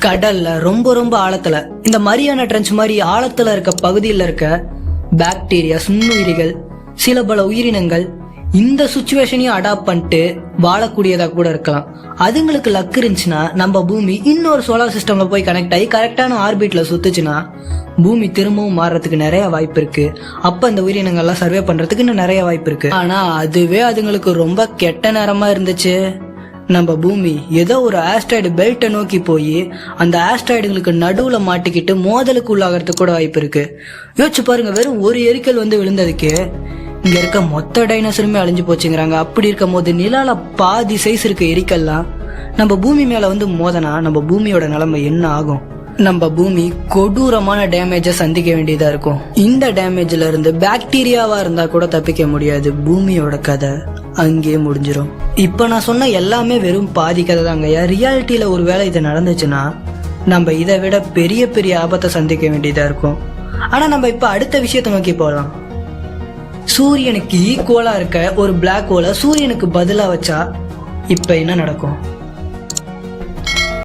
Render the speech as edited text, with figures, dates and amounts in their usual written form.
கடல்ல ரொம்ப ரொம்ப ஆழத்துல, இந்த மரியானா ட்ரென்ச் மாதிரி ஆழத்துல இருக்க பகுதியில் இருக்க பாக்டீரியா, நுண்ணுயிரிகள், சில பல உயிரினங்கள் இந்த சுச்சுவேஷனையும் அடாப்ட் பண்ணிட்டு வாழக்கூடியதா கூட இருக்கலாம். அதுங்களுக்கு லக் இருந்துச்சுன்னா நம்ம பூமி இன்னொரு சோலார் சிஸ்டம்ல போய் கனெக்ட் ஆகி கரெக்டான ஆர்பிட்ல சுத்துச்சுன்னா பூமி திரும்பவும் மாறுறதுக்கு நிறைய வாய்ப்பு இருக்கு. அப்ப இந்த உயிரினங்கள்லாம் சர்வே பண்றதுக்கு இன்னும் நிறைய வாய்ப்பு இருக்கு. ஆனா அதுவே அதுங்களுக்கு ரொம்ப கெட்ட நேரமா இருந்துச்சு. நம்ம பூமி ஏதோ ஒரு ஆஸ்ட்ராய்டு பெல்ட்டை நோக்கி போய் அந்த ஆஸ்ட்ராய்டுகளுக்கு நடுவுல மாட்டிக்கிட்டு மோதலுக்கு உள்ளாகிறதுக்கு கூட வாய்ப்பு இருக்கு. யோசிச்சு பாருங்க, வெறும் ஒரு எரிக்கல் விழுந்ததுக்கு இங்க இருக்க மொத்த டைனோசருமே அழிஞ்சு போச்சுங்கிறாங்க. அப்படி இருக்கும் போது நிலால பாதி சைஸ் இருக்க எரிக்கல்லாம் நம்ம பூமி மேல மோதனா நம்ம பூமியோட நிலைமை என்ன ஆகும்? நம்ம பூமி கொடூரமான டேமேஜை சந்திக்க வேண்டியதா இருக்கும். இந்த டேமேஜ்ல இருந்து பாக்டீரியாவா இருந்தா கூட தப்பிக்க முடியாது. பூமியோட கதை அங்கே முடிஞ்சிடும். இப்ப நான் சொன்ன எல்லாமே வெறும் பாதி கதை தாங்க. ரியாலிட்டியில ஒரு வேளை இது நடந்துச்சுன்னா நம்ம இதை விட பெரிய பெரிய ஆபத்தை சந்திக்க வேண்டியதா இருக்கும். ஆனா நம்ம இப்ப அடுத்த விஷயத்தை நோக்கி போகலாம். சூரியனுக்கு ஈக்குவலா இருக்க ஒரு பிளாக் ஹோலை சூரியனுக்கு பதிலா வச்சா இப்ப என்ன நடக்கும்?